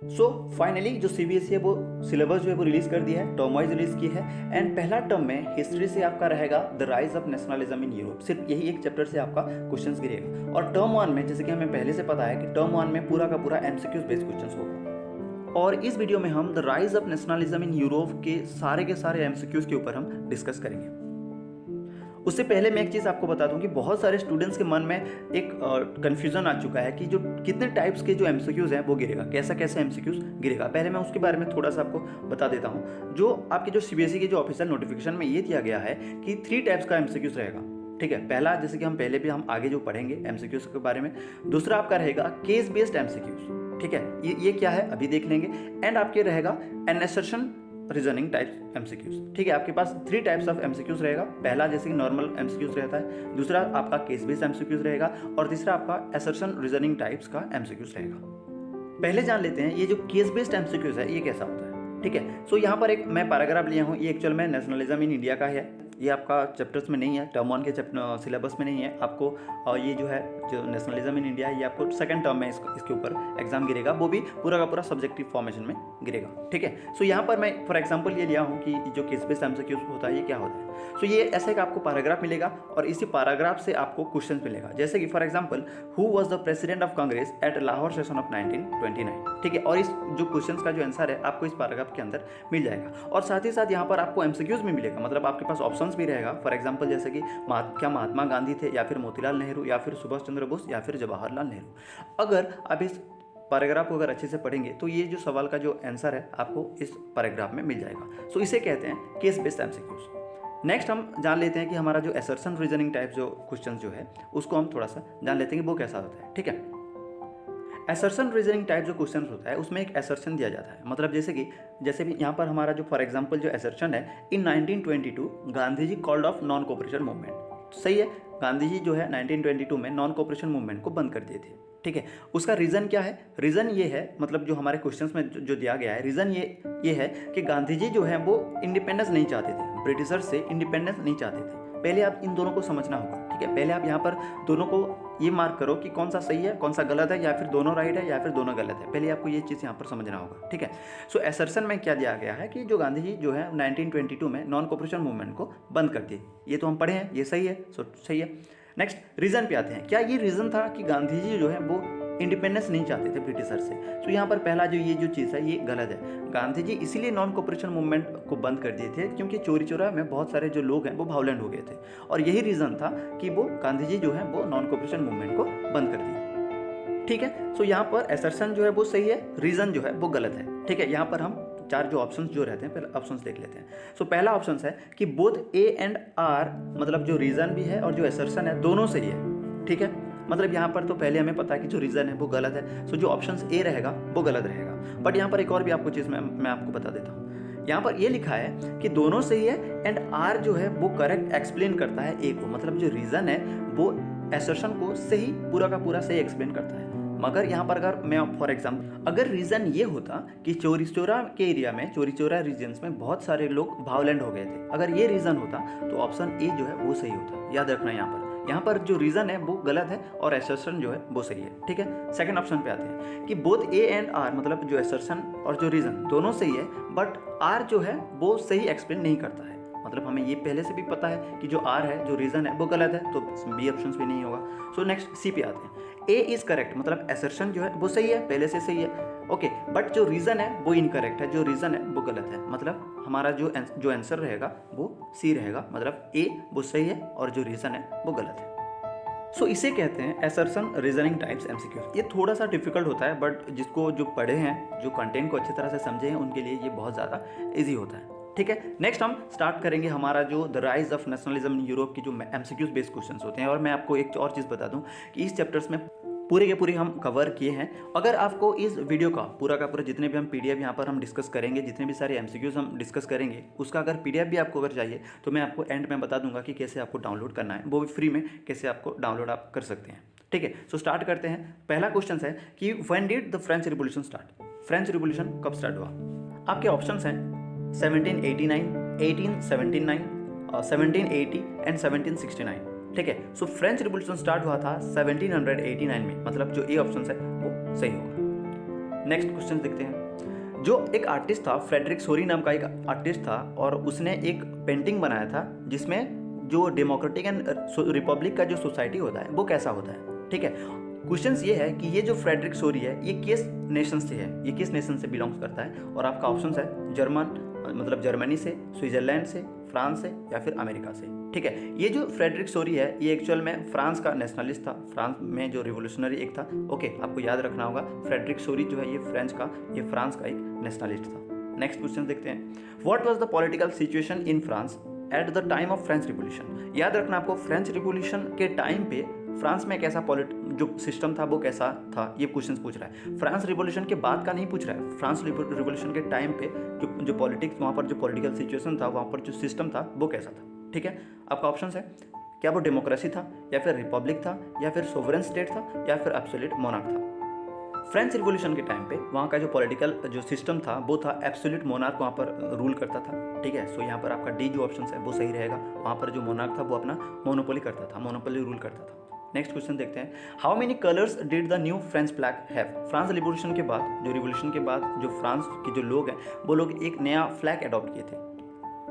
So finally जो CBSE है वो सिलेबस जो है वो रिलीज कर दिया है, टर्म वाइज रिलीज की है। एंड पहला टर्म में हिस्ट्री से आपका रहेगा the rise of nationalism in Europe, सिर्फ यही एक चैप्टर से आपका क्वेश्चंस गिरेगा। और टर्म वन में जैसे कि हमें पहले से पता है कि टर्म वन में पूरा का पूरा एमसीक्यूज बेस्ड क्वेश्चंस होगा। और इस वीडियो में हम the rise of nationalism in Europe के सारे एमसीक्यूज के ऊपर हम डिस्कस करेंगे। उससे पहले मैं एक चीज़ आपको बता दूं कि बहुत सारे स्टूडेंट्स के मन में एक कन्फ्यूज़न आ चुका है कि जो कितने टाइप्स के जो एमसीक्यूज़ हैं वो गिरेगा, कैसा एमसीक्यूज़ गिरेगा। पहले मैं उसके बारे में थोड़ा सा आपको बता देता हूं। जो आपके जो सीबीएसई के जो ऑफिशियल नोटिफिकेशन में ये दिया गया है कि 3 टाइप्स का एमसीक्यूज़ रहेगा। ठीक है, पहला जैसे कि हम आगे जो पढ़ेंगे एमसीक्यूज़ के बारे में। दूसरा आपका रहेगा केस बेस्ड एमसीक्यूज़। ठीक है, ये क्या है अभी देख लेंगे। एंड आपके रहेगा an assertion reasoning types MCQs. ठीक है, आपके पास 3 टाइप्स ऑफ एमसीक्यूज रहेगा। पहला जैसे कि नॉर्मल एमसीक्यूज रहता है, दूसरा आपका केस बेस्ड एमसीक्यूज रहेगा, और तीसरा आपका असर्शन रीजनिंग टाइप्स का एमसीक्यूज रहेगा। पहले जान लेते हैं ये जो केस बेस्ड एमसीक्यूज है ये कैसा होता है। ठीक है, सो यहाँ पर एक मैं पैराग्राफ लिया हूँ, ये एक्चुअल में नेशनलिज्म इन इंडिया का है। ये आपका चैप्टर्स में नहीं है, टर्म वन के सिलेबस में नहीं है आपको। ये जो है जो नेशनलिज्म इन इंडिया है ये आपको सेकंड टर्म में इसके ऊपर एग्जाम गिरेगा, वो भी पूरा का पूरा सब्जेक्टिव फॉर्मेशन में गिरेगा। ठीक है, सो यहाँ पर मैं फॉर एग्जांपल ये लिया हूँ कि जो केस बेस्ड एमसीक्यूज होता है ये क्या होता है। सो ये ऐसा एक आपको पैराग्राफ मिलेगा और इसी पैराग्राफ से आपको क्वेश्चन मिलेगा। जैसे कि for example who was the president of Congress at Lahore session of 1929। ठीक है, और इस जो क्वेश्चन का जो आंसर है आपको इस पैराग्राफ के अंदर मिल जाएगा। और साथ ही साथ यहाँ पर आपको एमसीक्यूज भी मिलेगा, मतलब आपके पास ऑप्शंस भी रहेगा। फॉर एग्जांपल जैसे कि क्या महात्मा गांधी थे, या फिर मोतीलाल नेहरू, या फिर सुभाष चंद्र बोस, या फिर जवाहरलाल नेहरू। अगर आप इस पैराग्राफ को अगर अच्छे से पढ़ेंगे तो ये जो सवाल का जो आंसर है आपको इस पैराग्राफ में मिल जाएगा। सो इसे कहते हैं केस बेस्ड एमसीक्यूज। नेक्स्ट हम जान लेते हैं कि हमारा जो असर्शन रीजनिंग टाइप जो क्वेश्चन जो है उसको हम थोड़ा सा जान लेते हैं कि वो कैसा होता है। ठीक है, असर्शन रीजनिंग टाइप जो क्वेश्चन होता है उसमें एक असर्शन दिया जाता है, मतलब जैसे भी यहाँ पर हमारा जो फॉर एग्जांपल जो असर्शन है, in 1922 Gandhi ji called off non cooperation movement. सही है, गांधी जी जो है 1922 में नॉन कोऑपरेशन मूवमेंट को बंद कर दिए थे। ठीक है, उसका रीज़न क्या है? रीज़न ये है, मतलब जो हमारे क्वेश्चंस में जो दिया गया है, रीज़न ये है कि गांधी जी जो है वो इंडिपेंडेंस नहीं चाहते थे, ब्रिटिशर से इंडिपेंडेंस नहीं चाहते थे। पहले आप इन दोनों को समझना होगा। ठीक है, पहले आप यहाँ पर दोनों को ये मार्क करो कि कौन सा सही है कौन सा गलत है, या फिर दोनों राइट है या फिर दोनों गलत है। पहले आपको ये चीज़ यहाँ पर समझना होगा। ठीक है, सो असर्शन में क्या दिया गया है कि जो गांधी जी जो है 1922 में नॉन कोऑपरेशन मूवमेंट को बंद कर दिए, ये तो हम पढ़े हैं, ये सही है। सो सही है। नेक्स्ट रीज़न पे आते हैं। क्या ये रीज़न था कि गांधी जी जो है वो इंडिपेंडेंस नहीं चाहते थे ब्रिटिशर से? तो यहाँ पर पहला ये जो चीज़ है ये गलत है। गांधी जी इसीलिए नॉन कोऑपरेशन मूवमेंट को बंद कर दिए थे क्योंकि चोरी चोरा में बहुत सारे जो लोग हैं वो वायलेंट हो गए थे, और यही रीज़न था कि वो गांधी जी जो है वो नॉन कोऑपरेशन मूवमेंट को बंद कर दिए। ठीक है, सो यहाँ पर असर्शन जो है वो सही है, रीज़न जो है वो गलत है। ठीक है, यहाँ पर हम 4 जो ऑप्शंस जो रहते हैं पहले ऑप्शंस देख लेते हैं। सो पहला ऑप्शन है कि बोथ ए एंड आर, मतलब जो रीज़न भी है और जो असर्शन है दोनों सही है। ठीक है, मतलब यहाँ पर तो पहले हमें पता है कि जो रीज़न है वो गलत है, सो जो ऑप्शन ए रहेगा वो गलत रहेगा। बट यहाँ पर एक और भी आपको चीज़ मैं आपको बता देता हूँ। यहाँ पर ये लिखा है कि दोनों सही है एंड आर जो है वो करेक्ट एक्सप्लेन करता है ए को, मतलब जो रीज़न है वो असर्शन को सही पूरा का पूरा सही एक्सप्लेन करता है। मगर यहाँ पर अगर मैं फॉर एग्जाम्पल अगर रीज़न ये होता कि चोरी चोरा के एरिया में, चोरी चोरा रीजन्स में बहुत सारे लोग वायलेंट हो गए थे, अगर ये रीज़न होता तो ऑप्शन ए जो है वो सही होता। याद रखना यहाँ पर जो रीज़न है वो गलत है और असर्शन जो है वो सही है। ठीक है, सेकंड ऑप्शन पे आते हैं कि बोथ ए एंड आर, मतलब जो असर्शन और जो रीज़न दोनों सही है, बट आर जो है वो सही एक्सप्लेन नहीं करता है। मतलब हमें ये पहले से भी पता है कि जो आर है जो रीज़न है वो गलत है, तो बी ऑप्शन भी नहीं होगा। सो नेक्स्ट सी पे आते हैं। ए इज़ करेक्ट, मतलब असर्शन जो है वो सही है, पहले से सही है, ओके, बट जो रीज़न है वो इनकरेक्ट है, जो रीज़न है वो गलत है। मतलब हमारा जो आंसर रहेगा वो सी रहेगा, मतलब ए वो सही है और जो रीज़न है वो गलत है। सो इसे कहते हैं असर्शन रीजनिंग टाइप्स एमसीक्यूज। ये थोड़ा सा डिफिकल्ट होता है, बट जिसको जो पढ़े हैं, जो कंटेंट को अच्छी तरह से समझे हैं, उनके लिए ये बहुत ज़्यादा ईजी होता है। ठीक है, नेक्स्ट हम स्टार्ट करेंगे हमारा जो the rise of nationalism in Europe की जो एमसीक्यूज बेस्ड क्वेश्चंस होते हैं। और मैं आपको एक और चीज़ बता दूं कि इस चैप्टर्स में पूरे के पूरे हम कवर किए हैं। अगर आपको इस वीडियो का पूरा जितने भी हम पीडीएफ यहाँ पर हम डिस्कस करेंगे, जितने भी सारे एमसीक्यूज हम डिस्कस करेंगे, उसका अगर पीडीएफ भी आपको अगर चाहिए तो मैं आपको एंड में बता दूंगा कि कैसे आपको डाउनलोड करना है, वो भी फ्री में कैसे आपको डाउनलोड आप कर सकते हैं। ठीक है, सो स्टार्ट करते हैं। पहला क्वेश्चन है कि when did the French revolution start? French revolution कब स्टार्ट हुआ? आपके ऑप्शन हैं 1789, 1879, 1780 एंड 1769। ठीक है, सो फ्रेंच रिवॉल्यूशन स्टार्ट हुआ था 1789 में, मतलब जो ए ऑप्शन है वो सही होगा। नेक्स्ट क्वेश्चन देखते हैं। जो एक आर्टिस्ट था, फ्रेडरिक सोरी नाम का एक आर्टिस्ट था, और उसने एक पेंटिंग बनाया था जिसमें जो डेमोक्रेटिक एंड रिपब्लिक का जो सोसाइटी होता है वो कैसा होता है। ठीक है, क्वेश्चन ये है कि ये जो फ्रेडरिक सोरी है ये किस नेशन से है, ये किस नेशन से बिलोंग्स करता है, और आपका ऑप्शन है जर्मनी से, स्विट्जरलैंड से, फ्रांस से, या फिर अमेरिका से। ठीक है, ये जो फ्रेडरिक सोरी है ये एक्चुअल में फ्रांस का नेशनलिस्ट था, फ्रांस में जो रिवोल्यूशनरी एक था। ओके, आपको याद रखना होगा फ्रेडरिक सोरी जो है ये फ्रांस का एक नेशनलिस्ट था। नेक्स्ट क्वेश्चन देखते हैं। What was the political situation in France at the time of French revolution. याद रखना आपको, फ्रेंच रिवोल्यूशन के टाइम पे फ्रांस में कैसा जो सिस्टम था वो कैसा था, ये क्वेश्चन पूछ रहा है। फ्रांस रिवोल्यूशन के बाद का नहीं पूछ रहा है, फ्रांस रिवोल्यूशन के टाइम पे जो पॉलिटिक्स वहाँ पर जो पॉलिटिकल सिचुएशन था, वहाँ पर जो सिस्टम था वो कैसा था। ठीक है, आपका ऑप्शन है क्या वो डेमोक्रेसी था, या फिर रिपब्लिक था, या फिर सोवरेन स्टेट था, या फिर एब्सोल्यूट मोनार्क था। फ्रेंच रिवोल्यूशन के टाइम पे वहाँ का जो पॉलिटिकल जो सिस्टम था वो था एब्सोल्यूट मोनार्क वहाँ पर रूल करता था। ठीक है, सो यहाँ पर आपका डी जो ऑप्शन है वो सही रहेगा। वहाँ पर जो मोनार्क था वो अपना मोनोपोली करता था, मोनोपोली रूल करता था। नेक्स्ट क्वेश्चन देखते हैं। How many colours did the new French flag have. France revolution के बाद जो फ्रांस के जो लोग हैं वो लोग एक नया फ्लैग अडॉप्ट किए थे।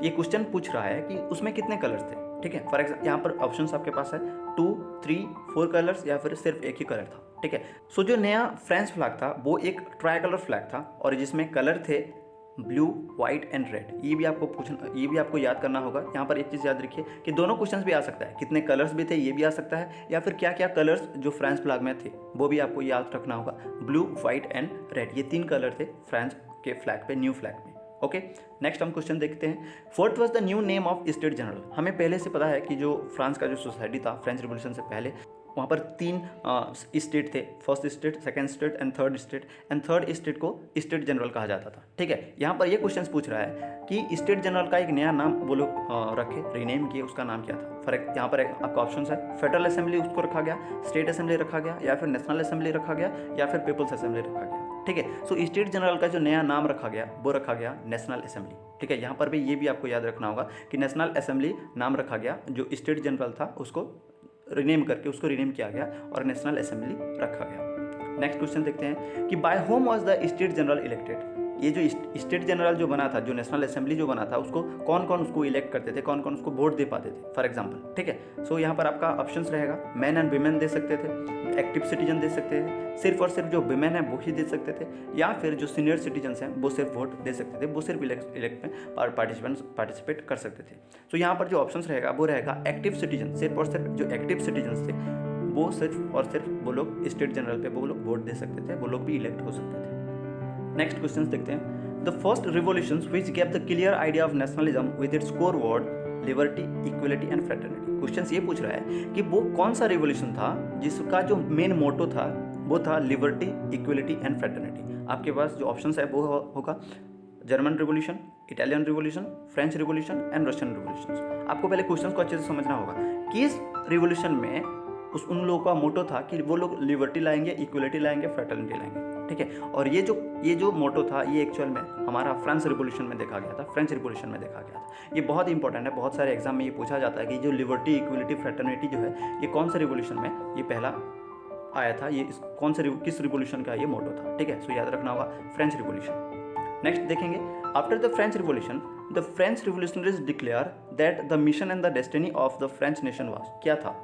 ये क्वेश्चन पूछ रहा है कि उसमें कितने कलर्स थे। ठीक है, फॉर एग्जाम्पल यहाँ पर ऑप्शंस आपके पास है 2, 3, 4 कलर्स, या फिर सिर्फ एक ही कलर था। ठीक है, सो जो नया फ्रेंच फ्लैग था वो एक ट्राई कलर फ्लैग था, और जिसमें कलर थे ब्लू, व्हाइट एंड रेड। ये भी आपको याद करना होगा। यहाँ पर एक चीज़ याद रखिए कि दोनों क्वेश्चंस भी आ सकता है, कितने कलर्स भी थे ये भी आ सकता है, या फिर क्या क्या कलर्स जो फ्रेंच फ्लैग में थे वो भी आपको याद रखना होगा। ब्लू, व्हाइट एंड रेड, ये 3 कलर थे फ्रेंच के फ्लैग पे, न्यू फ्लैग में। ओके, नेक्स्ट हम क्वेश्चन देखते हैं। What was the new name of state general. हमें पहले से पता है कि जो फ्रांस का जो सोसाइटी था फ्रेंच रिवोल्यूशन से पहले, वहाँ पर 3 स्टेट थे, first state, second state and third state, and third state को स्टेट जनरल कहा जाता था। ठीक है, यहाँ पर ये क्वेश्चन पूछ रहा है कि स्टेट जनरल का एक नया नाम वो लोग रखे, रीनेम किए, उसका नाम क्या था। फॉर यहाँ पर आपका ऑप्शन है फेडरल असेंबली उसको रखा गया, स्टेट असेंबली रखा गया, या फिर नेशनल असेंबली रखा गया, या फिर पीपल्स असेंबली रखा गया। ठीक है, सो स्टेट जनरल का जो नया नाम रखा गया वो रखा गया नेशनल असेंबली। ठीक है, यहाँ पर भी ये भी आपको याद रखना होगा कि नेशनल असेंबली नाम रखा गया, जो स्टेट जनरल था उसको रिनेम किया गया और नेशनल असेंबली रखा गया। नेक्स्ट क्वेश्चन देखते हैं कि by whom was the state general elected. ये जो स्टेट जनरल जो बना था, जो नेशनल असेंबली जो बना था, उसको कौन कौन उसको इलेक्ट करते थे, कौन कौन उसको वोट दे पाते थे फॉर एग्जांपल। ठीक है, सो यहाँ पर आपका ऑप्शंस रहेगा मैन एंड वीमेन दे सकते थे, एक्टिव सिटीजन दे सकते थे, सिर्फ और सिर्फ जो वीमेन है वो ही दे सकते थे, या फिर जो सीनियर सिटीजन हैं वो सिर्फ वोट दे सकते थे, वो सिर्फ इलेक्ट में पार्टिसिपेट कर सकते थे। सो यहाँ पर जो ऑप्शन रहेगा वो रहेगा एक्टिव सिटीजन, सिर्फ और सिर्फ जो एक्टिव सिटीजन थे वो सिर्फ और सिर्फ वो लोग स्टेट जनरल पे वो लोग वोट दे सकते थे, वो लोग भी इलेक्ट हो सकते थे। नेक्स्ट क्वेश्चन देखते हैं। The first revolution which gave the clear idea of nationalism with its core word liberty, equality and fraternity. Question ये पूछ रहा है कि वो कौन सा रिवोल्यूशन था जिसका जो मेन मोटो था वो था लिबर्टी, इक्वलिटी एंड फ्रेटर्निटी। आपके पास जो ऑप्शन है वो होगा German revolution, Italian revolution, French revolution and Russian revolution. आपको पहले क्वेश्चन को अच्छे से समझना होगा कि इस रिवोल्यूशन में उन लोगों का मोटो था कि वो लोग लिबर्टी लाएंगे, इक्वलिटी लाएंगे, फ्रेटर्निटी लाएंगे। ठीक है, और ये जो मोटो था ये एक्चुअल में हमारा फ्रेंच रिवोल्यूशन में देखा गया था, फ्रेंच रिवोल्यूशन में देखा गया था। ये बहुत इंपॉर्टेंट है, बहुत सारे एग्जाम में ये पूछा जाता है कि जो लिबर्टी, इक्वलिटी, फ्रेटर्निटी जो है ये कौन से रिवोल्यूशन में ये पहला आया था, ये किस रिवोल्यूशन का ये मोटो था। ठीक है, सो याद रखना होगा फ्रेंच रिवोल्यूशन। नेक्स्ट देखेंगे, after the French revolution the French revolutionaries declare that the mission and the destiny of the French nation was. क्या था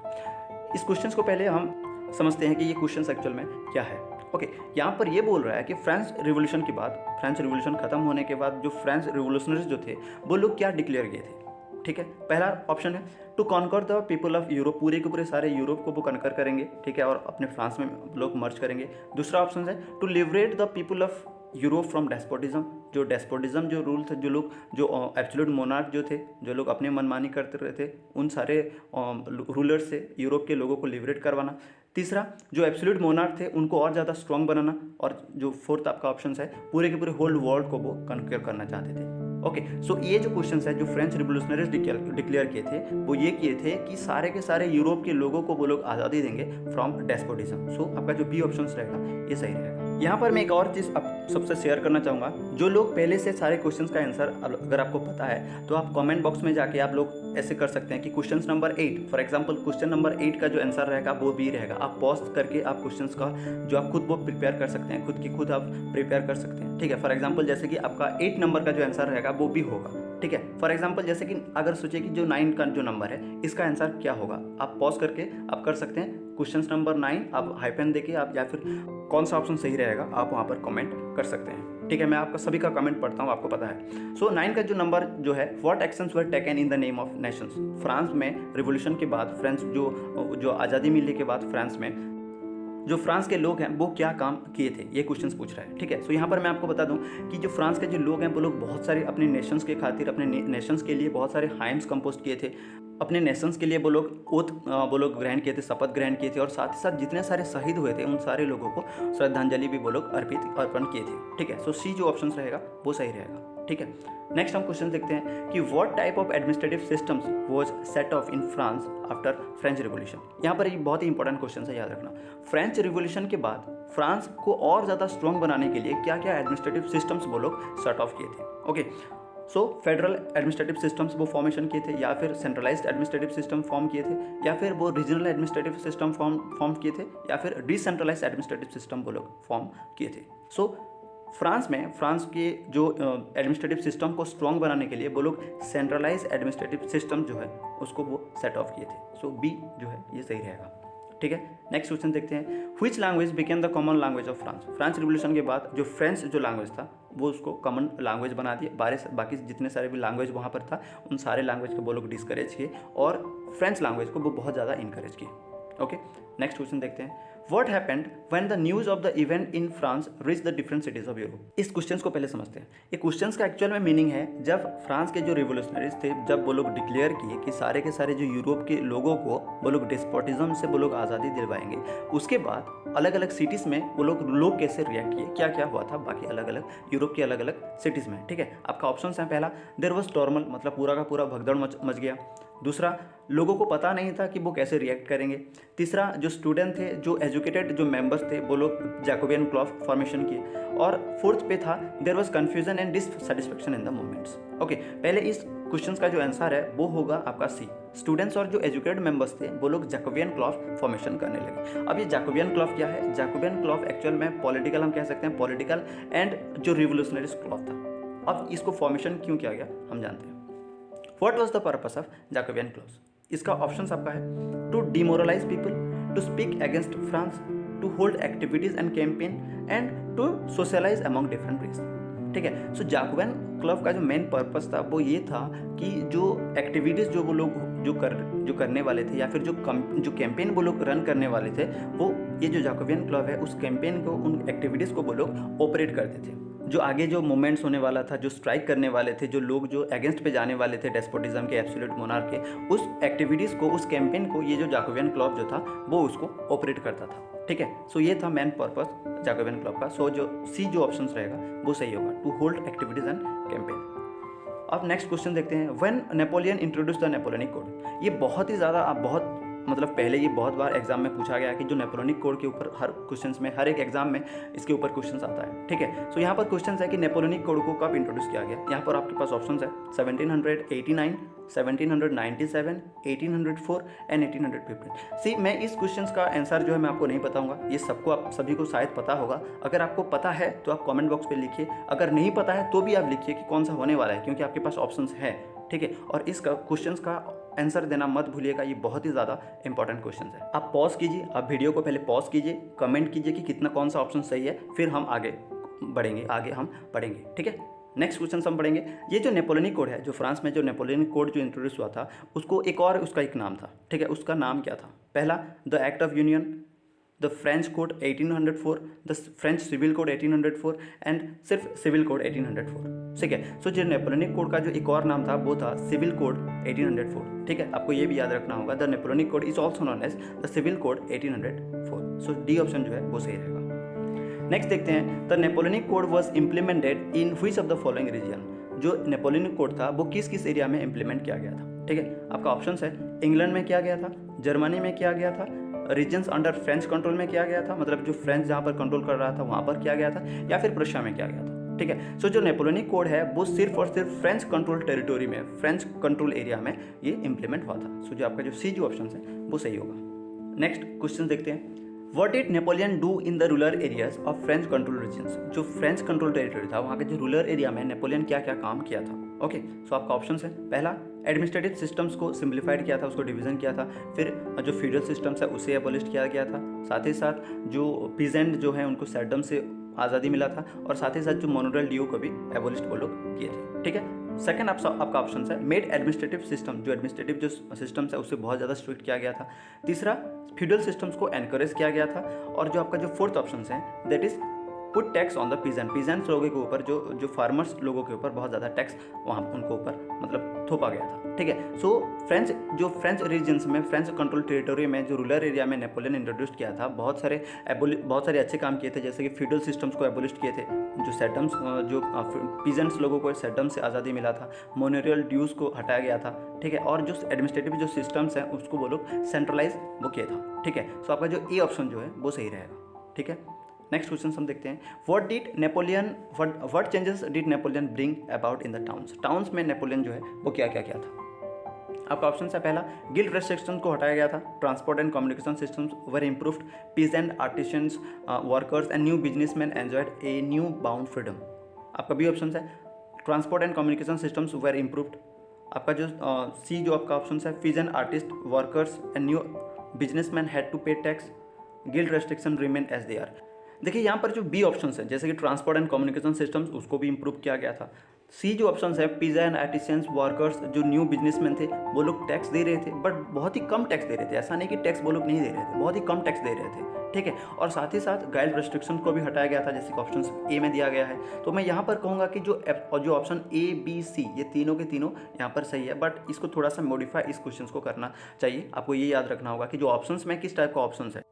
इस क्वेश्चन को पहले हम समझते हैं कि ये क्वेश्चन एक्चुअल में क्या है। ओके, यहाँ पर ये बोल रहा है कि फ्रेंच रिवोल्यूशन के बाद, फ्रेंच रिवोल्यूशन खत्म होने के बाद जो फ्रेंच रिवोल्यूशनरीज जो थे वो लोग क्या डिक्लेयर किए थे। ठीक है, पहला ऑप्शन है to conquer the people of Europe, पूरे के पूरे सारे यूरोप को वो कॉन्कर करेंगे। ठीक है, और अपने फ्रांस में लोग मर्ज करेंगे। दूसरा ऑप्शन है to liberate the people of Europe from despotism, जो डेस्पोटिज्म जो रूल थे, जो एब्सोल्यूट मोनार्क जो थे, जो लोग अपने मनमानी करते रहते, उन सारे रूलर्स से यूरोप के लोगों को लिबरेट करवाना। तीसरा, जो एब्सोल्यूट मोनार्क थे उनको और ज़्यादा स्ट्रॉन्ग बनाना। और जो फोर्थ आपका ऑप्शन है पूरे के पूरे होल वर्ल्ड को वो कॉन्कर करना चाहते थे। ओके, सो ये जो क्वेश्चन है जो फ्रेंच रिवोल्यूशनरीज डिक्लेयर किए थे वो ये किए थे कि सारे के सारे यूरोप के लोगों को वो लोग आज़ादी देंगे फ्रॉम डेस्पोटिज्म। सो आपका जो बी ऑप्शन रहेगा ये सही रहेगा। यहाँ पर मैं एक और चीज़ आप सबसे शेयर करना चाहूँगा। जो लोग पहले से सारे क्वेश्चंस का आंसर अगर आपको पता है तो आप कमेंट बॉक्स में जाके आप लोग ऐसे कर सकते हैं कि question number 8 for example question number 8 का जो आंसर रहेगा वो बी रहेगा। आप पॉज करके आप क्वेश्चंस का जो आप खुद वो प्रिपेयर कर सकते हैं, खुद आप प्रिपेयर कर सकते हैं। ठीक है, फॉर एग्जाम्पल जैसे कि आपका 8 नंबर का जो आंसर रहेगा वो भी होगा। ठीक है, फॉर एग्जाम्पल जैसे कि अगर सोचिए कि जो 9 का जो नंबर है इसका आंसर क्या होगा, आप पॉज करके आप कर सकते हैं क्वेश्चन नंबर 9 आप हाइपन देके आप या फिर कौन सा ऑप्शन सही रहेगा आप वहाँ पर कमेंट कर सकते हैं। ठीक है, मैं आपका सभी का कमेंट पढ़ता हूँ, आपको पता है। सो 9 का जो नंबर जो है, what actions were taken in the name of Nations. France में रिवोल्यूशन के बाद, फ्रांस जो आज़ादी मिलने के बाद फ्रांस में जो फ्रांस के लोग हैं वो क्या काम किए थे, ये क्वेश्चंस पूछ रहा है। ठीक है, सो यहाँ पर मैं आपको बता दूं कि जो फ्रांस के जो लोग हैं वो लोग बहुत सारे अपने नेशंस के खातिर, अपने नेशंस के लिए बहुत सारे हाइम्स कंपोज किए थे। अपने नेशंस के लिए वो लोग ग्रहण किए थे, शपथ ग्रहण किए थे, और साथ ही साथ जितने सारे शहीद हुए थे उन सारे लोगों को श्रद्धांजलि भी वो लोग अर्पण किए थे। ठीक है, सो सी जो ऑप्शन रहेगा वो सही रहेगा। ठीक है, नेक्स्ट हम क्वेश्चन देखते हैं कि what type of administrative systems was set of in France after French revolution. यहाँ पर एक बहुत ही इंपॉर्टेंट क्वेश्चन है, याद रखना। फ्रेंच रिवॉल्यूशन के बाद फ्रांस को और ज़्यादा स्ट्रॉन्ग बनाने के लिए क्या क्या एडमिनिस्ट्रेटिव सिस्टम्स वो लोग सेट ऑफ किए थे। ओके, सो फेडरल एडमिनिस्ट्रेटिव सिस्टम्स वो फॉर्मेशन किए थे, या फिर सेंट्रलाइज्ड एडमिनिस्ट्रेटिव सिस्टम फॉर्म किए थे, या फिर वो रीजनल एडमिनिस्ट्रेटिव सिस्टम फॉर्म किए थे, या फिर डिसेंट्रलाइज्ड एडमिनिस्ट्रेटिव सिस्टम वो लोग फॉर्म किए थे। सो फ्रांस के जो एडमिनिस्ट्रेटिव सिस्टम को स्ट्रॉन्ग बनाने के लिए वो लोग सेंट्रलाइज एडमिनिस्ट्रेटिव सिस्टम जो है उसको वो सेट ऑफ किए थे। सो बी जो है ये सही रहेगा। ठीक है, नेक्स्ट क्वेश्चन देखते हैं। Which language became the common language of France. France revolution के बाद जो फ्रेंच जो लैंग्वेज था वो उसको कॉमन लैंग्वेज बना दिए। बाकी जितने सारे भी लैंग्वेज वहाँ पर था उन सारे लैंग्वेज को वो लोग डिस्करेज किए और फ्रेंच लैंग्वेज को वो बहुत ज़्यादा इनकरेज किए। ओके, नेक्स्ट क्वेश्चन देखते हैं। What happened when the news of the event in France reached the different cities of Europe? इस क्वेश्चन को पहले समझते हैं। ये क्वेश्चन का एक्चुअल में मीनिंग है, जब फ्रांस के जो रिवोल्यूशनरीज थे जब वो लोग डिक्लेयर किए कि सारे के सारे जो यूरोप के लोगों को वो लोग डिस्पोटिज्म से वो लोग आज़ादी दिलवाएंगे, उसके बाद अलग अलग सिटीज़ में वो लोग कैसे रिएक्ट किए, क्या क्या हुआ था बाकी अलग अलग यूरोप के अलग अलग सिटीज़ में। ठीक है, आपका ऑप्शन है पहला देयर वाज टॉर्मल, मतलब पूरा का पूरा भगदड़ मच गया। दूसरा, लोगों को पता नहीं था कि वो कैसे रिएक्ट करेंगे। तीसरा, जो स्टूडेंट थे, जो एजुकेटेड जो मेंबर्स थे वो लोग जैकोबियन क्लब फॉर्मेशन किए। और फोर्थ पे था there was confusion and dissatisfaction in the movements. Okay, पहले इस क्वेश्चन का जो आंसर है वो होगा आपका सी। स्टूडेंट्स और जो एजुकेटेड मेंबर्स थे वो लोग जैकोबियन क्लब फॉर्मेशन करने लगे। अब ये जैकोबियन क्लब क्या है? जैकोबियन क्लब एक्चुअल में पॉलिटिकल, हम कह सकते हैं पॉलिटिकल एंड जो रिवोल्यूशनरी क्लब था। अब इसको फॉर्मेशन क्यों किया गया हम जानते हैं। What was the purpose of Jacobin clubs? इसका ऑप्शन आपका है to demoralise people, to speak against France, to hold activities and campaign and to socialise among different race. ठीक है, सो जैकोबियन क्लब का जो मेन पर्पस था वो ये था कि जो एक्टिविटीज़ जो वो लोग जो करने वाले थे या फिर जो कैंपेन वो लोग रन करने वाले थे, वो ये जो जैकोबियन क्लब है उस कैंपेन को, उन एक्टिविटीज़ को वो लोग ऑपरेट करते थे। जो आगे जो मूवमेंट्स होने वाला था, जो स्ट्राइक करने वाले थे, जो लोग जो अगेंस्ट पे जाने वाले थे डेस्पोटिज्म के, एब्सोल्यूट मोनार्क के, उस एक्टिविटीज़ को, उस कैंपेन को ये जो जैकोबियन क्लब जो था वो उसको ऑपरेट करता था। ठीक है, सो ये था मेन पर्पस जैकोबियन क्लब का। सो जो सी जो ऑप्शन रहेगा वो सही होगा, to hold activities and campaign. अब नेक्स्ट क्वेश्चन देखते हैं। When Napoleon introduce the Napoleonic code. ये बहुत ही ज़्यादा मतलब पहले ये बहुत बार एग्जाम में पूछा गया कि जो नेपोलियनिक कोड के ऊपर हर क्वेश्चंस में, हर एक एग्जाम में इसके ऊपर क्वेश्चंस आता है। ठीक है, सो यहाँ पर क्वेश्चन है कि नेपोलियनिक कोड को कब इंट्रोड्यूस किया गया। यहाँ पर आपके पास ऑप्शन है 1789, 1797, 1804 एंड 1815। सी, मैं इस क्वेश्चन का आंसर जो है मैं आपको नहीं बताऊंगा, ये सबको आप सभी को शायद पता होगा। अगर आपको पता है तो आप कमेंट बॉक्स पे लिखिए, अगर नहीं पता है तो भी आप लिखिए कि कौन सा होने वाला है, क्योंकि आपके पास ऑप्शन है। ठीक है, और इस क्वेश्चन का आंसर देना मत भूलिएगा, ये बहुत ही ज़्यादा इंपॉर्टेंट क्वेश्चन है। आप पॉज कीजिए, आप वीडियो को पहले पॉज कीजिए, कमेंट कीजिए कि कितना कौन सा ऑप्शन सही है, फिर हम आगे हम पढ़ेंगे। ठीक है, नेक्स्ट क्वेश्चन हम पढ़ेंगे। ये जो नेपोलियनिक कोड है, जो फ्रांस में जो नेपोलियनिक कोड जो इंट्रोड्यूस हुआ था, उसको उसका एक नाम था। ठीक है, उसका नाम क्या था? पहला the act of union, the French code 1804, the French civil code 1804 and सिर्फ सिविल कोड 1804। ठीक है, सो जो नेपोलियनिक कोड का जो एक और नाम था वो था सिविल कोड 1804। ठीक है, आपको ये भी याद रखना होगा, the Napoleonic code is also known as the civil code 1804। So D option जो है वो सही रहेगा। नेक्स्ट देखते हैं, the Napoleonic code was implemented in which of the following reason. जो नेपोलियनिक कोड था वो किस किस एरिया में इंप्लीमेंट किया गया था। ठीक है, आपका ऑप्शन है इंग्लैंड में किया गया था, जर्मनी में किया गया था, रीजन्स अंडर फ्रेंच कंट्रोल में किया गया था, मतलब जो फ्रेंच जहाँ पर कंट्रोल कर रहा था वहाँ पर किया गया था, या फिर प्रशिया में किया गया था, ठीक है। सो जो नेपोलियनिक कोड है वो सिर्फ और सिर्फ फ्रेंच कंट्रोल टेरिटोरी में, फ्रेंच कंट्रोल एरिया में ये इंप्लीमेंट हुआ था। सो जो आपका जो सी जो ऑप्शन है वो सही होगा। नेक्स्ट क्वेश्चन देखते हैं, What did Napoleon do in the rural areas of French control regions? जो फ्रेंच कंट्रोल टेरिटरी था वहाँ के जो रूरल एरिया में नेपोलियन क्या क्या काम किया था। ओके, सो आपका ऑप्शन है, पहला एडमिनिस्ट्रेटिव सिस्टम्स को सिंप्लीफाइड किया था, उसको डिवीजन किया था, फिर जो फ्यूडल सिस्टम्स है उसे एबोलिश किया गया था, साथ ही साथ जो पीजेंट जो है उनको सेडम से आज़ादी मिला था, और साथ ही साथ जो मोनोरल ड्यू को भी एबोलिश वो लोग किए थे, ठीक है। सेकंड आपका ऑप्शन है मेड एडमिनिस्ट्रेटिव सिस्टम, जो एडमिनिस्ट्रेटिव जो सिस्टम्स है उससे बहुत ज़्यादा स्ट्रिक्ट किया गया था। तीसरा फ्यूडल सिस्टम्स को एनकरेज किया गया था, और जो आपका जो फोर्थ ऑप्शन है that is put tax on the peasants लोगों के ऊपर, जो फार्मर्स लोगों के ऊपर बहुत ज़्यादा टैक्स वहाँ उनको ऊपर मतलब थोपा गया था, ठीक है। सो फ्रेंच रीजन्स में, फ्रेंच कंट्रोल टेरिटोरी में जो रूरल एरिया में नेपोलियन इंट्रोड्यूस किया था, बहुत सारे अच्छे काम किए थे, जैसे कि फ्यूडल सिस्टम्स को एबोलिश किए थे, जो सेडम्स जो पीजेंट्स लोगों को सेडम से आज़ादी मिला था, मोनोरियल ड्यूज को हटाया गया था, ठीक है, और जो एडमिनिस्ट्रेटिव जो सिस्टम्स हैं उसको वो लोग सेंट्रलाइज वो किया था, ठीक है। सो आपका जो ए ऑप्शन जो है वो सही रहेगा, ठीक है। नेक्स्ट क्वेश्चन हम देखते हैं, what changes did Napoleon bring about in the towns में नेपोलियन जो है वो क्या क्या किया था। आपका ऑप्शन है पहला गिल्ड रेस्ट्रिक्शन को हटाया गया था, transport and communication systems were improved, peasant artisans workers and new businessman enjoyed a new bound freedom. आपका बी ऑप्शन है transport and communication systems were improved. आपका जो सी जो आपका ऑप्शन है peasant artist workers and new businessman had to pay tax, guild restriction remain as they are. देखिए यहाँ पर जो बी ऑप्शन है जैसे कि ट्रांसपोर्ट एंड कम्युनिकेशन सिस्टम्स उसको भी इंप्रूव किया गया था। सी जो ऑप्शन है पिज़्ज़ा एंड आर्टिसंस वर्कर्स जो न्यू बिजनेसमैन थे वो लोग टैक्स दे रहे थे, बट बहुत ही कम टैक्स दे रहे थे, ऐसा नहीं कि टैक्स वो लोग नहीं दे रहे थे, बहुत ही कम टैक्स दे रहे थे, ठीक है। और साथ ही साथ गाइड रेस्ट्रिक्शन को भी हटाया गया था, जैसे कि ऑप्शन ए में दिया गया है। तो मैं यहाँ पर कहूँगा कि जो ऑप्शन ए बी सी ये तीनों के तीनों यहाँ पर सही है, बट इसको थोड़ा सा मॉडिफाई इस क्वेश्चन को करना चाहिए। आपको ये याद रखना होगा कि जो ऑप्शन में किस टाइप का ऑप्शन है,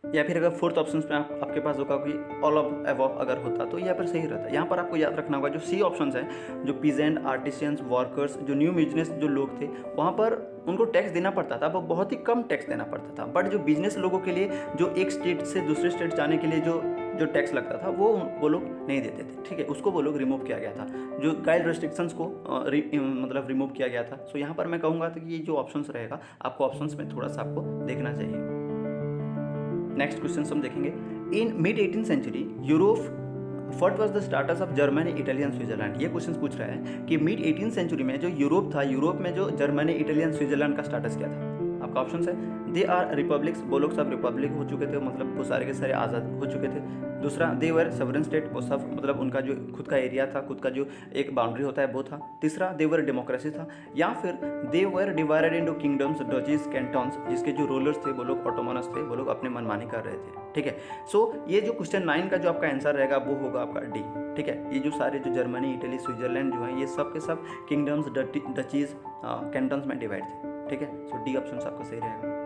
या फिर अगर फोर्थ ऑप्शन में आपके पास होगा कि ऑल ऑफ अबव अगर होता तो यहाँ पर सही रहता। यहाँ पर आपको याद रखना होगा जो सी ऑप्शन है जो पीजेंट आर्टिसंस वर्कर्स जो न्यू बिजनेस जो लोग थे वहाँ पर उनको टैक्स देना पड़ता था, वो बहुत ही कम टैक्स देना पड़ता था, बट जो बिजनेस लोगों के लिए जो एक स्टेट से दूसरे स्टेट जाने के लिए जो टैक्स लगता था वो लोग नहीं देते थे, ठीक है, उसको वो लोग रिमूव किया गया था, जो गाइड रेस्ट्रिक्शंस को मतलब रिमूव किया गया था। सो यहाँ पर मैं कहूँगा कि ये जो ऑप्शन रहेगा आपको ऑप्शन में थोड़ा सा आपको देखना चाहिए। नेक्स्ट क्वेश्चन हम देखेंगे, in mid 18th century Europe what was the status of Germany Italy and Switzerland. ये क्वेश्चन पूछ रहा है कि मिड 18th सेंचुरी में जो यूरोप था, यूरोप में जो जर्मनी इटली एंड स्विट्जरलैंड का स्टाटस क्या था। आपका ऑप्शन है दे आर रिपब्लिक्स, वो लोग सब रिपब्लिक हो चुके थे, मतलब वो सारे के सारे आज़ाद हो चुके थे। दूसरा दे वर सवरन स्टेट, वो सब मतलब उनका जो खुद का एरिया था, खुद का जो एक बाउंड्री होता है वो था। तीसरा दे वर डेमोक्रेसी था, या फिर they were divided into kingdoms duchies cantons, जिसके जो रूलर्स थे वो लोग ऑटोमोनस थे, वो लोग अपने मनमानी कर रहे थे, ठीक है। सो ये जो क्वेश्चन 9 का जो आपका आंसर रहेगा वो होगा आपका डी, ठीक है। ये जो सारे जो जर्मनी इटली स्विट्जरलैंड जो है ये सब के सब किंगडम्स डचीज कैंटन्स में डिवाइड थे, ठीक है। सो डी ऑप्शन आपका सही रहेगा।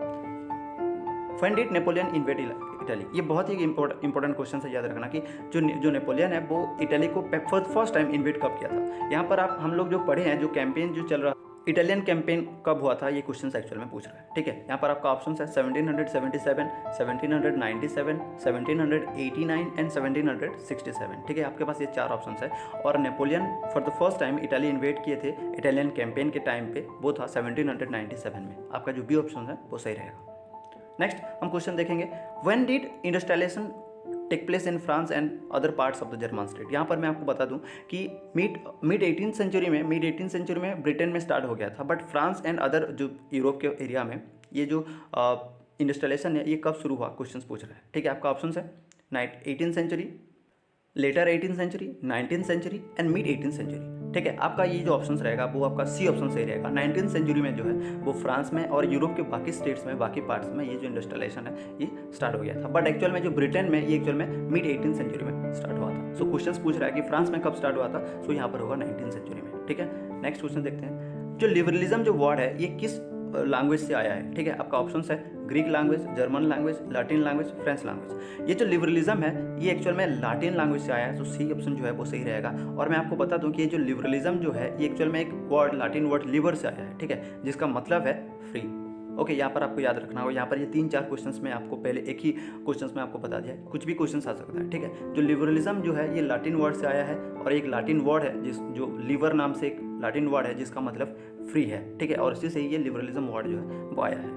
When did Napoleon invade Italy, ये बहुत ही इंपॉर्टेंट क्वेश्चन है, याद रखना कि जो नेपोलियन है वो इटली को फर्स्ट टाइम इन्वेड कब किया था। यहाँ पर हम लोग जो पढ़े हैं जो कैंपेन जो चल रहा इटालियन कैंपेन कब हुआ था, ये क्वेश्चन एक्चुअल में पूछ रहा है, ठीक है। यहाँ पर आपका ऑप्शन है 1777, 1797, 1789 एंड 1767, ठीक है। आपके पास ये 4 ऑप्शन है, और Napoleon for the first time Italy invade किए थे इटालियन कैंपेन के टाइम पे, वो था 1797 में। आपका जो बी ऑप्शन है वो सही रहेगा। नेक्स्ट हम क्वेश्चन देखेंगे, when did industrialisation take place in France and other parts of the German state. यहाँ पर मैं आपको बता दूं कि मिड 18th सेंचुरी में ब्रिटेन में स्टार्ट हो गया था, बट फ्रांस एंड अदर जो यूरोप के एरिया में ये जो इंडस्ट्रियलाइजेशन है ये कब शुरू हुआ, क्वेश्चन पूछ रहा है, ठीक है। आपका ऑप्शन है 18th century, later 18th century, 19th century and mid 18th century, ठीक है। आपका ये जो ऑप्शन रहेगा वो आपका सी ऑप्शन सही रहेगा। 19th सेंचुरी में जो है वो फ्रांस में और यूरोप के बाकी स्टेट्स में, बाकी पार्ट्स में ये जो इंडस्ट्रियलाइजेशन है ये स्टार्ट हो गया था, बट एक्चुअल में जो ब्रिटेन में ये एक्चुअल में मिड 18th सेंचुरी में स्टार्ट हुआ था। सो क्वेश्चन पूछ रहा है कि फ्रांस में कब स्टार्ट हुआ था, सो यहाँ पर होगा 19th सेंचुरी में, ठीक है। नेक्स्ट क्वेश्चन देखते हैं, जो लिबरलिज्म जो वर्ड है ये किस लैंग्वेज से आया है, ठीक है। आपका ऑप्शन है Greek language, German language, Latin language, French language. ये जो लिबरलिज्म है ये एक्चुअल में लैटिन लैंग्वेज से आया है, तो सी ऑप्शन जो है वो सही रहेगा। और मैं आपको बता दूं कि ये जो लिबरलिज्म जो है ये एक्चुअल में एक वर्ड लैटिन वर्ड लिबर से आया है, ठीक है, जिसका मतलब है फ्री, ओके, यहाँ पर आपको याद रखना होगा, यहाँ पर ये 3-4 क्वेश्चंस में आपको पहले एक ही क्वेश्चंस में आपको बता दिया है, कुछ भी क्वेश्चंस आ सकता है, ठीक है। जो लिबरलिज्म जो है ये लाटिन वर्ड से आया है, और एक लाटिन वर्ड है जो लीवर नाम से एक लाटिन वर्ड है जिसका मतलब फ्री है, ठीक है, और इसी से ये लिबरलिज्म वर्ड जो है वो आया है।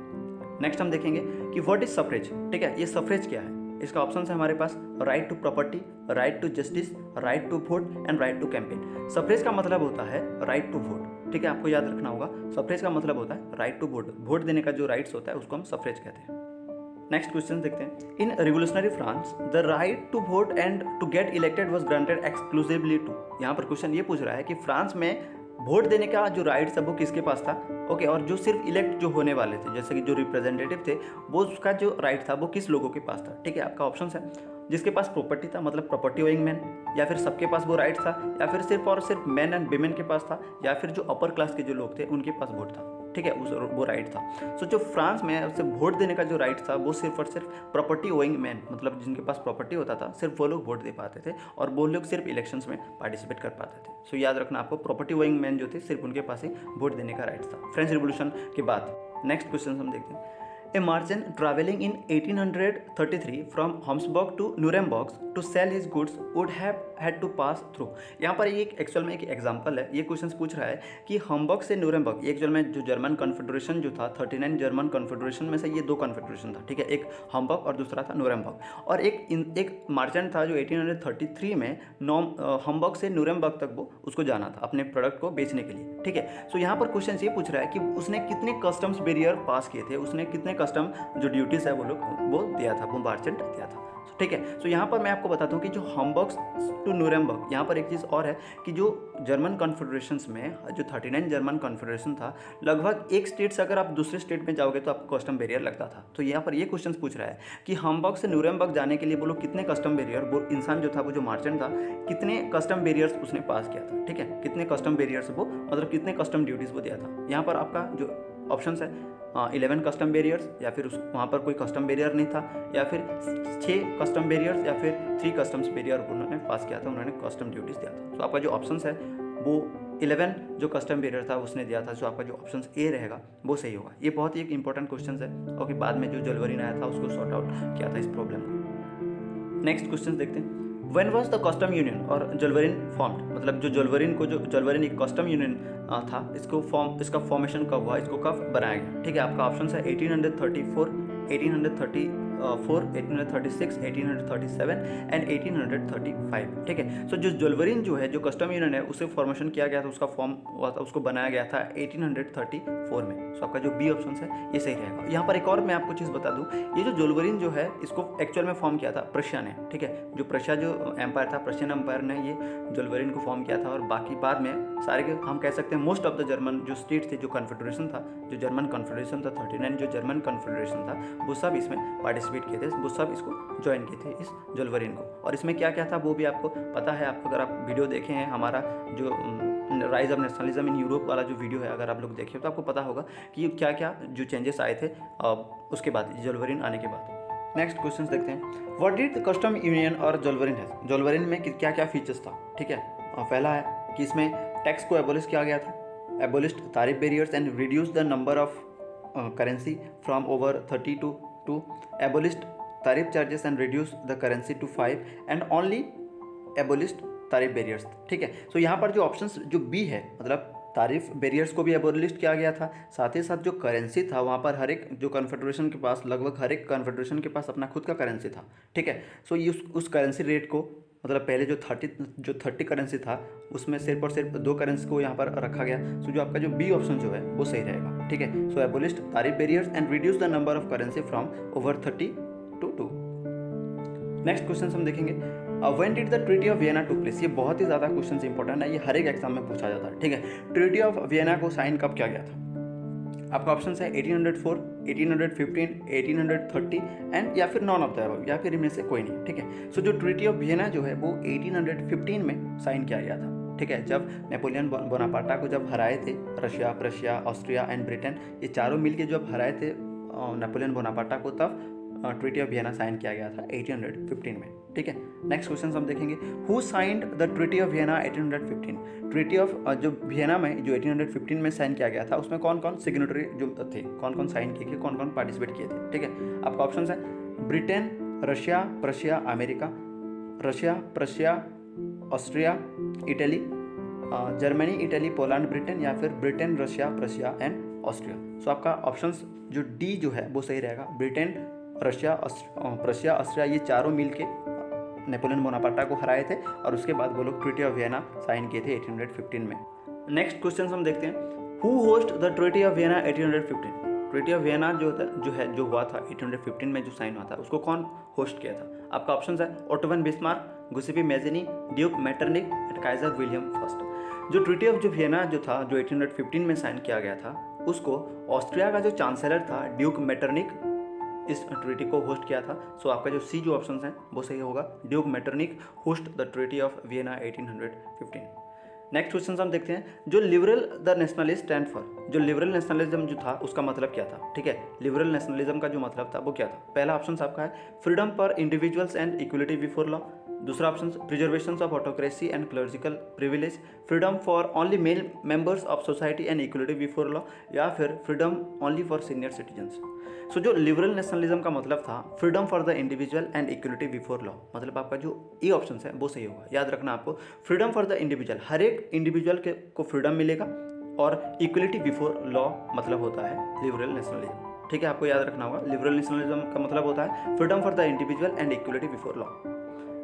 नेक्स्ट हम देखेंगे कि व्हाट इज सफरेज, ठीक है। ये सफरेज क्या है? इसका ऑप्शन है हमारे पास right to property, right to justice, right to vote and right to campaign. Suffrage का मतलब होता है राइट टू वोट, ठीक है, आपको याद रखना होगा। सफरेज का मतलब होता है राइट टू वोट, वोट देने का जो राइट्स होता है उसको हम सफरेज कहते हैं। नेक्स्ट क्वेश्चन देखते हैं। In revolutionary France the right to vote and to get elected was granted exclusively to. यहाँ पर क्वेश्चन ये पूछ रहा है कि फ्रांस में वोट देने का जो राइट्स है वो किसके पास था, ओके, और जो सिर्फ इलेक्ट जो होने वाले थे, जैसे कि जो रिप्रेजेंटेटिव थे, वो उसका जो राइट था वो किस लोगों के पास था, ठीक है। आपका ऑप्शन है जिसके पास प्रॉपर्टी था, मतलब प्रॉपर्टी ओइंग मैन, या फिर सबके पास वो राइट था, या फिर सिर्फ और सिर्फ मैन एंड विमेन के पास था, या फिर जो अपर क्लास के जो लोग थे उनके पास वोट था, ठीक है, वो राइट था। सो जो फ्रांस में उससे वोट देने का जो राइट था वो सिर्फ और सिर्फ प्रॉपर्टी ओइंग मैन, मतलब जिनके पास प्रॉपर्टी होता था, सिर्फ वो लोग वोट दे पाते थे, और वो लोग सिर्फ इलेक्शंस में पार्टिसिपेट कर पाते थे। सो याद रखना आपको, प्रॉपर्टी ओइंग मैन जो थे सिर्फ उनके पास ही वोट देने का राइट था फ्रेंच रिवोल्यूशन के बाद। नेक्स्ट क्वेश्चन हम देखते हैं। A merchant traveling in 1833 from Habsburg to Nuremberg to sell his goods would have had to pass through। यहाँ पर ये एक्चुअल में एक एग्जांपल है, ये क्वेश्चन पूछ रहा है कि हम्बर्ग से न्यूरेमबर्ग, एक्चुअल में जो जर्मन कॉन्फेडरेशन जो था 39 जर्मन कॉन्फेडरेशन में से ये 2 कॉन्फेडरेशन था, ठीक है, एक हम्बर्ग और दूसरा था न्यूरेमबर्ग। और एक मार्चेंट था जो 1833 में हम्बर्ग से न्यूरेमबर्ग तक वो उसको जाना था अपने प्रोडक्ट को बेचने के लिए, ठीक है। सो यहाँ पर क्वेश्चन ये पूछ रहा है कि उसने कितने कस्टम्स बैरियर पास किए थे, उसने कितने कस्टम जो ड्यूटीज है वो दिया था, वो मार्चेंट दिया था, ठीक है। सो यहाँ पर मैं आपको बताता हूँ कि जो हम्बर्ग टू न्यूरेमबर्ग, यहाँ पर एक चीज़ और है कि जो जर्मन कॉन्फेडरेशंस में जो 39 जर्मन कॉन्फेडरेशन था, लगभग एक स्टेट से अगर आप दूसरे स्टेट में जाओगे तो आपको कस्टम बैरियर लगता था। तो यहाँ पर ये क्वेश्चन पूछ रहा है कि हम्बर्ग से न्यूरेमबर्ग जाने के लिए वो लोग कितने कस्टम बैरियर, वो इंसान जो था, वो जो मार्चेंट था, कितने कस्टम बैरियर्स उसने पास किया था, ठीक है, कितने कस्टम बैरियर्स वो, मतलब कितने कस्टम ड्यूटीज़ वो दिया था। यहाँ पर आपका जो ऑप्शन है 11 कस्टम बैरियर्स, या फिर वहाँ पर कोई कस्टम बैरियर नहीं था, या फिर 6 कस्टम बैरियर्स, या फिर 3 कस्टम्स बैरियर उन्होंने पास किया था, उन्होंने कस्टम ड्यूटीज़ दिया था। तो आपका जो ऑप्शन है वो 11 जो कस्टम बैरियर था उसने दिया था। सो आपका जो ऑप्शन ए रहेगा वो सही होगा। ये बहुत ही एक इंपॉर्टेंट क्वेश्चन है, और बाद में जो जलवरीन आया था उसको सॉर्ट आउट किया था इस प्रॉब्लम को। नेक्स्ट क्वेश्चन देखते हैं। When was the custom union और जलवरीन फॉर्म्ड, मतलब जो जलवरीन एक कस्टम यूनियन था, इसका फॉर्मेशन कब हुआ, इसको कब बनाया गया, ठीक है। आपका ऑप्शन है 1834, 1836, 1837 एंड 1835, ठीक है। सो जो जलवरीन जो है, जो कस्टम यूनियन है, उसे फॉर्मेशन किया गया था, उसका फॉर्म हुआ था, उसको बनाया गया था 1834 में। सो आपका जो बी ऑप्शन है ये सही रहेगा। यहाँ पर एक और मैं आपको चीज़ बता दूँ, ये जो जलवरीन जो है इसको एक्चुअल में फॉर्म किया था प्रशिया ने, ठीक है। जो प्रशिया जो एम्पायर था, प्रशियन एम्पायर ने ये जलवरीन को फॉर्म किया था, और बाकी बाद में सारे के हम कह सकते हैं मोस्ट ऑफ द जर्मन जो स्टेट थे, जो कॉन्फेडरेशन था, जो जर्मन कॉन्फेडरेशन था 39 जो जर्मन कॉन्फेडरेशन था, वो सब इसमें पार्टिसिपेट किए थे, वो सब इसको ज्वाइन किए थे इस जलवरीन को। और इसमें क्या क्या था वो भी आपको पता है, आपको अगर आप वीडियो देखे हैं हमारा जो rise of nationalism in Europe वाला जो वीडियो है, अगर आप लोग देखे तो आपको पता होगा कि क्या क्या जो चेंजेस आए थे उसके बाद, जलवरीन आने के बाद। नेक्स्ट क्वेश्चन देखते हैं। What did the custom union और जलवरीन है, जलवरीन में क्या क्या फीचर्स था, ठीक है। पहला है कि इसमें टैक्स को एबोलिश किया गया था, एबोलिश्ड तारिफ barriers and reduce the number of currency from over 30 to 2, abolished tariff charges and reduced the currency to 5 and only abolished tariff barriers, ठीक है। सो यहाँ पर जो ऑप्शंस जो बी है, मतलब तारीफ बैरियर्स को भी एबोलिश किया गया था, साथ ही साथ जो करेंसी था वहाँ पर हर एक जो कॉन्फेडरेशन के पास, लगभग हर एक कॉन्फेडरेशन के पास अपना खुद का करेंसी था, ठीक है। सो ये उस करेंसी रेट को, मतलब पहले जो 30 करेंसी था उसमें सिर्फ और सिर्फ 2 करेंसी को यहाँ पर रखा गया। सो जो आपका जो बी ऑप्शन जो है वो सही रहेगा, ठीक है। सो एबोलिश्ड तारिफ barriers and reduce the number of currency from over 30 to 2। Next question हम देखेंगे। When did the treaty of Vienna took place, ये बहुत ही ज़्यादा क्वेश्चन इंपॉर्टेंट है, ये हर एक एग्जाम में पूछा जाता है, ठीक है। ट्रीटी ऑफ वियना को साइन कब किया गया था, आपका ऑप्शन है 1804, 1815, 1830 एंड या फिर नॉन ऑफ द अबव, या फिर इनमें से कोई नहीं, ठीक है। सो जो ट्रीटी ऑफ वियना जो है वो 1815 में साइन किया गया था, ठीक है। जब नेपोलियन बोनापार्टा को जब हराए थे Russia, Prussia, Austria and Britain, ये चारों मिलकर जब हराए थे नेपोलियन बोनापार्टा को, तब ट्रीटी ऑफ वियना साइन किया गया था 1815 में, ठीक है। नेक्स्ट क्वेश्चन हम देखेंगे, who signed the treaty of Vienna 1815। Treaty of जो वियना में जो 1815 में साइन किया गया था, उसमें कौन कौन सिग्नेटरी जो थे, कौन कौन साइन किए, कौन कौन पार्टिसिपेट किए थे। ठीक है, आपका ऑप्शन है Britain, Russia, Prussia, America, Russia, Prussia, Austria, Italy, Germany, Italy, Poland, Britain, या फिर Britain, Russia, Prussia and Austria. So आपका ऑप्शंस जो डी जो है वो सही रहेगा। ब्रिटेन, रशिया, प्रशिया, ऑस्ट्रिया, ये चारों मिल के नेपोलियन बोनापार्टा को हराए थे और उसके बाद वो लोग ट्रीटी ऑफ वियना साइन किए थे 1815 में। नेक्स्ट क्वेश्चन हम देखते हैं, who host the treaty of Vienna 1815। Treaty of Vienna जो हुआ था 1815 में जो साइन हुआ था, उसको कौन होस्ट किया था। आपका ऑप्शन है Otto von Bismarck, Giuseppe Mazzini, Duke Metternich and Kaiser William first. जो ट्रीटी ऑफ जो वियना जो था, जो 1815 में साइन किया गया था, उसको ऑस्ट्रिया का जो चांसलर था ड्यूक मेटरनिक इस ट्रीटी को होस्ट किया था। सो आपका जो सी जो ऑप्शन है वो सही होगा, Duke Metternich host the treaty of Vienna 1815। Next question हम देखते हैं, जो liberal the nationalist stand for. जो लिबरल नेशनलिज्म जो था उसका मतलब क्या था। ठीक है, लिबरल नेशनलिज्म का जो मतलब था वो क्या था। पहला ऑप्शन आपका है freedom for individuals and equality before law. दूसरा option preservation of autocracy and clerical privilege, freedom for only male members of society and equality before law, या फिर freedom only for senior citizens. So जो liberal nationalism का मतलब था freedom for the individual and equality before law, मतलब आपका जो E option है वो सही होगा। याद रखना आपको, फ्रीडम फॉर द इंडिविजुअल, हर एक इंडिविजुअल को फ्रीडम मिलेगा, और इक्वलिटी बिफोर लॉ मतलब होता है लिबरल नेशनलिज्म। ठीक है, आपको याद रखना होगा, लिबरल नेशनलिज्म का मतलब होता है freedom for the individual and equality before law.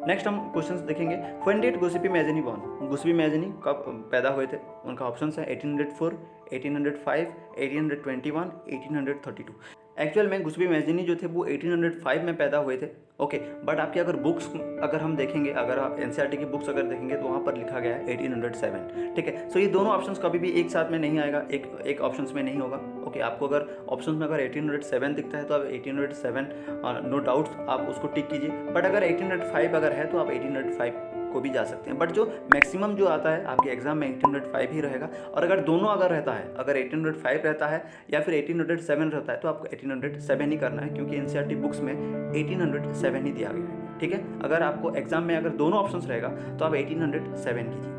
Next हम क्वेश्चंस देखेंगे, व्हेन डिड गुसेपी मेज़िनी बॉर्न। गुसेपी मेज़िनी कब पैदा हुए थे, उनका ऑप्शन है 1804, 1805, 1821, 1832। एक्चुअल में गुसेपी मेज़िनी जो थे वो 1805 में पैदा हुए थे। ओके, बट आपकी अगर बुक्स अगर हम देखेंगे, अगर आप एनसीईआरटी की बुक्स अगर देखेंगे तो वहाँ पर लिखा गया है 1807। ठीक है, सो ये दोनों ऑप्शंस कभी भी एक साथ में नहीं आएगा, एक ऑप्शंस में नहीं होगा। ओके, आपको अगर ऑप्शंस में अगर 1807 दिखता है तो आप 1807 नो डाउट्स आप उसको टिक कीजिए, बट अगर 1805 अगर है तो आप 1805 को भी जा सकते हैं। बट जो मैक्सिमम जो आता है आपके एग्जाम में 1805 ही रहेगा, और अगर दोनों अगर रहता है, अगर 1805 रहता है या फिर 1807 रहता है, तो आपको 1807 ही करना है, क्योंकि एनसीईआरटी बुक्स में 1807 ही दिया गया है। ठीक है, अगर आपको एग्जाम में अगर दोनों ऑप्शंस रहेगा तो आप 1807 कीजिए।